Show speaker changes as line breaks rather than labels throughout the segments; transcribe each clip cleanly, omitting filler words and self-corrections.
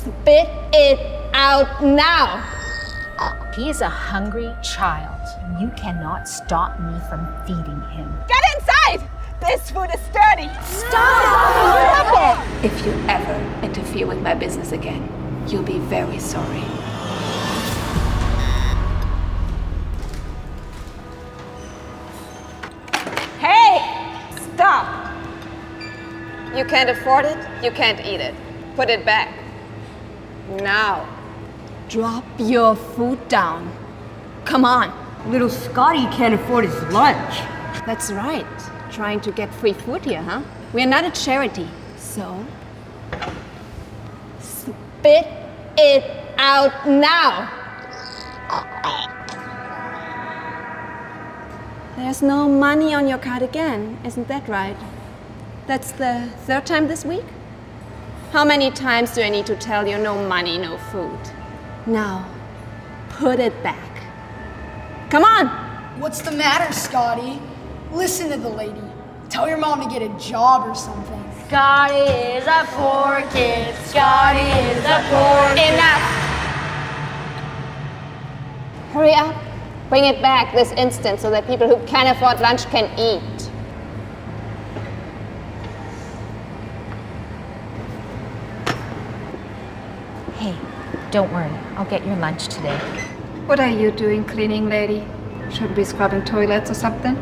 Spit it out now.
He is a hungry child, and you cannot stop me from feeding him.
Get inside! This food is dirty.
Stop it!
If you ever interfere with my business again, you'll be very sorry.
Hey! Stop! You can't afford it, you can't eat it. Put it back. Now. Drop your food down. Come on.
Little Scotty can't afford his lunch.
That's right. Trying to get free food here, huh? We're not a charity. So, spit it out now. There's no money on your card again, isn't that right? That's the third time this week? How many times do I need to tell you no money, no food? Now, put it back. Come on!
What's the matter, Scotty? Listen to the lady. Tell your mom to get a job or something.
Scotty is a poor kid. Scotty is a poor kid.
Enough! Hurry up. Bring it back this instant so that people who can afford lunch can eat.
Hey, don't worry. I'll get your lunch today.
What are you doing, cleaning lady? Should be scrubbing toilets or something?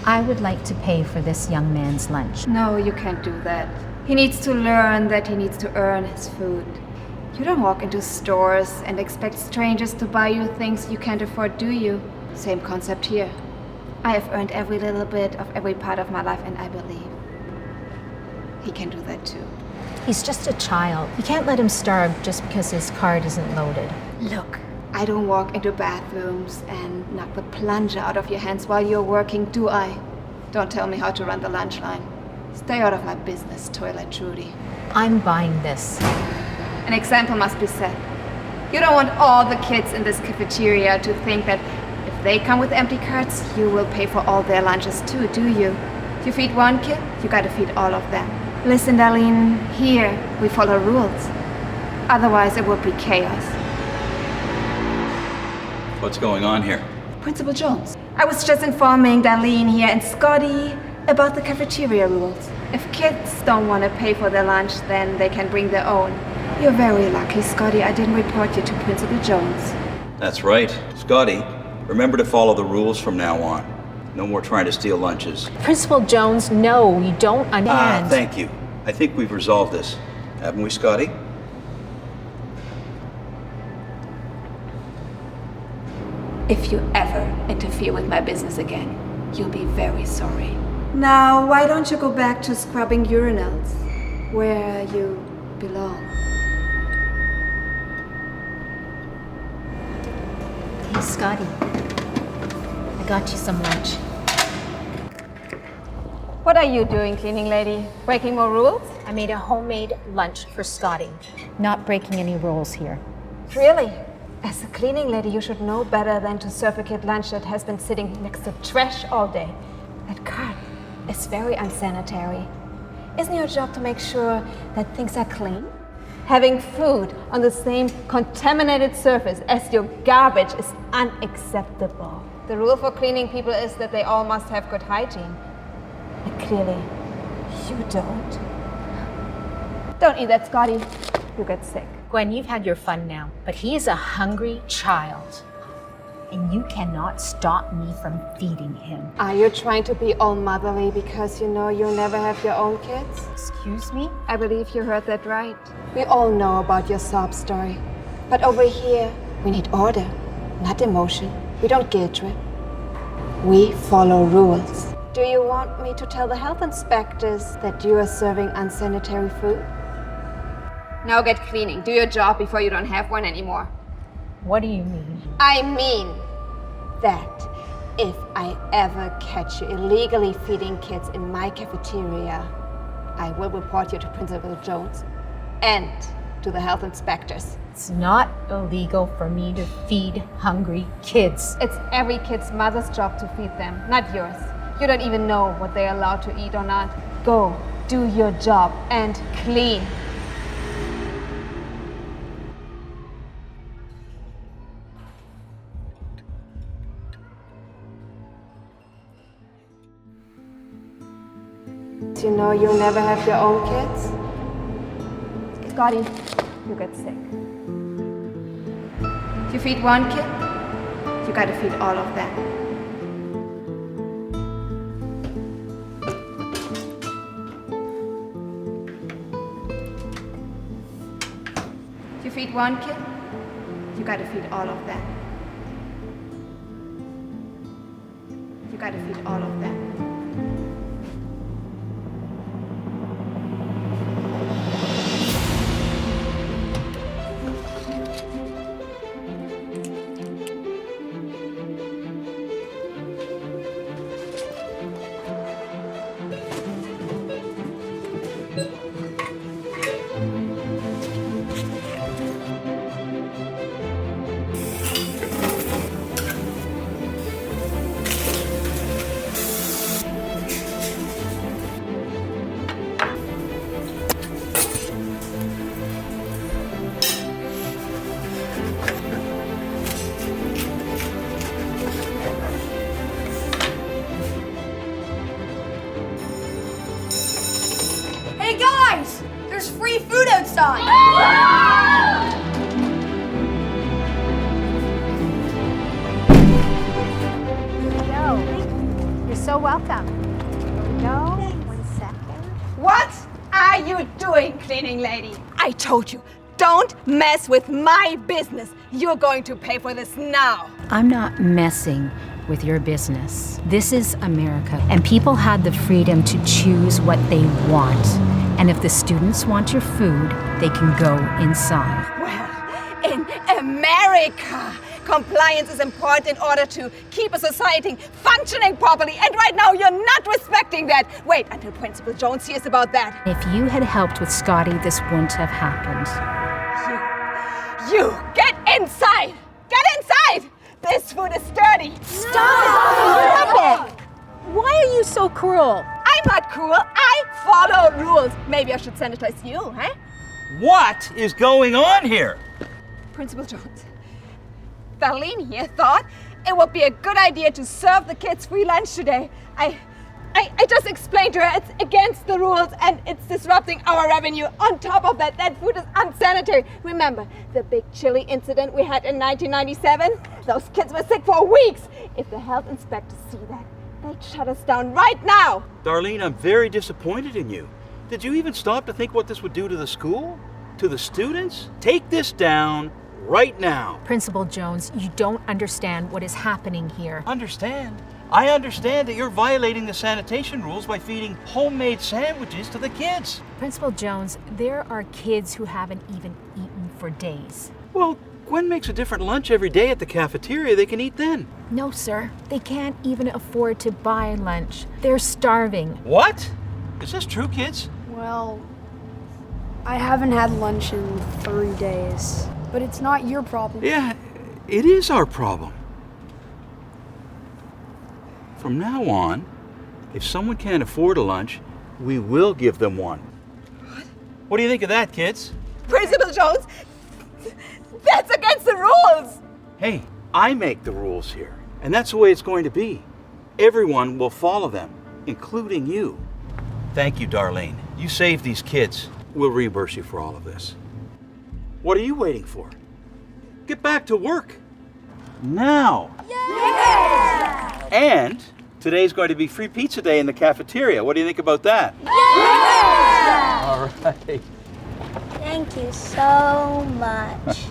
I would like to pay for this young man's lunch.
No, you can't do that. He needs to learn that he needs to earn his food. You don't walk into stores and expect strangers to buy you things you can't afford, do you? Same concept here. I have earned every little bit of every part of my life, and I believe he can do that too.
He's just a child. You can't let him starve just because his card isn't loaded.
Look, I don't walk into bathrooms and knock the plunger out of your hands while you're working, do I? Don't tell me how to run the lunch line. Stay out of my business, Toilet Trudy.
I'm buying this.
An example must be set. You don't want all the kids in this cafeteria to think that if they come with empty carts, you will pay for all their lunches too, do you? You feed one kid, you gotta feed all of them. Listen, Darlene, here we follow rules. Otherwise it would be chaos.
What's going on here?
Principal Jones. I was just informing Darlene here and Scotty about the cafeteria rules. If kids don't want to pay for their lunch, then they can bring their own. You're very lucky, Scotty. I didn't report you to Principal Jones.
That's right. Scotty, remember to follow the rules from now on. No more trying to steal lunches.
Principal Jones, no, you don't understand.
Thank you. I think we've resolved this. Haven't we, Scotty?
If you ever interfere with my business again, you'll be very sorry. Now, why don't you go back to scrubbing urinals, where you belong?
Hey, Scotty. I got you some lunch.
What are you doing, cleaning lady? Breaking more rules?
I made a homemade lunch for Scotty. Not breaking any rules here.
Really? As a cleaning lady, you should know better than to serve a kid lunch that has been sitting next to trash all day. That cart is very unsanitary. Isn't your job to make sure that things are clean? Having food on the same contaminated surface as your garbage is unacceptable. The rule for cleaning people is that they all must have good hygiene. And clearly, you don't. Don't eat that, Scotty. You get sick.
Gwen, you've had your fun now, but he is a hungry child, and you cannot stop me from feeding him.
Are you trying to be all motherly because you know you'll never have your own kids?
Excuse me?
I believe you heard that right. We all know about your sob story. But over here, we need order, not emotion. We don't guilt trip. We follow rules. Do you want me to tell the health inspectors that you are serving unsanitary food? Now get cleaning. Do your job before you don't have one anymore.
What do you mean?
I mean that if I ever catch you illegally feeding kids in my cafeteria, I will report you to Principal Jones and to the health inspectors.
It's not illegal for me to feed hungry kids.
It's every kid's mother's job to feed them, not yours. You don't even know what they're allowed to eat or not. Go, do your job, and clean. But you know you'll never have your own kids. Scotty, you get sick.
You feed one kid, you gotta feed all of them. You feed one kid, you gotta feed all of them. You gotta feed all of them.
Hey guys! There's free food outside!
Yo, you're so welcome. Here we go. 1 second.
What are you doing, cleaning lady? I told you, don't mess with my business. You're going to pay for this now.
I'm not messing with your business. This is America, and people had the freedom to choose what they want. And if the students want your food, they can go inside.
Well, in America, compliance is important in order to keep a society functioning properly. And right now, you're not respecting that. Wait until Principal Jones hears about that.
If you had helped with Scotty, this wouldn't have happened.
You get inside! Get inside! This food is dirty.
Stop it! Why are you so cruel?
I'm not cruel. I follow rules. Maybe I should sanitize you, huh?
What is going on here?
Principal Jones, Darlene here thought it would be a good idea to serve the kids free lunch today. I just explained to her it's against the rules and it's disrupting our revenue. On top of that, that food is unsanitary. Remember the big chili incident we had in 1997? Those kids were sick for weeks. If the health inspectors see that, they'd shut us down right now.
Darlene, I'm very disappointed in you. Did you even stop to think what this would do to the school? To the students? Take this down right now.
Principal Jones, you don't understand what is happening here.
Understand? I understand that you're violating the sanitation rules by feeding homemade sandwiches to the kids.
Principal Jones, there are kids who haven't even eaten for days.
Well, Gwen makes a different lunch every day at the cafeteria. They can eat then.
No, sir. They can't even afford to buy lunch. They're starving.
What? Is this true, kids?
Well, I haven't had lunch in 3 days. But it's not your problem.
Yeah, it is our problem. From now on, if someone can't afford a lunch, we will give them one. What do you think of that, kids?
Principal Jones, that's against the rules.
Hey, I make the rules here, and that's the way it's going to be. Everyone will follow them, including you. Thank you, Darlene. You saved these kids. We'll reimburse you for all of this. What are you waiting for? Get back to work. Now. Yeah! And today's going to be free pizza day in the cafeteria. What do you think about that?
Yeah!
All right.
Thank you so much.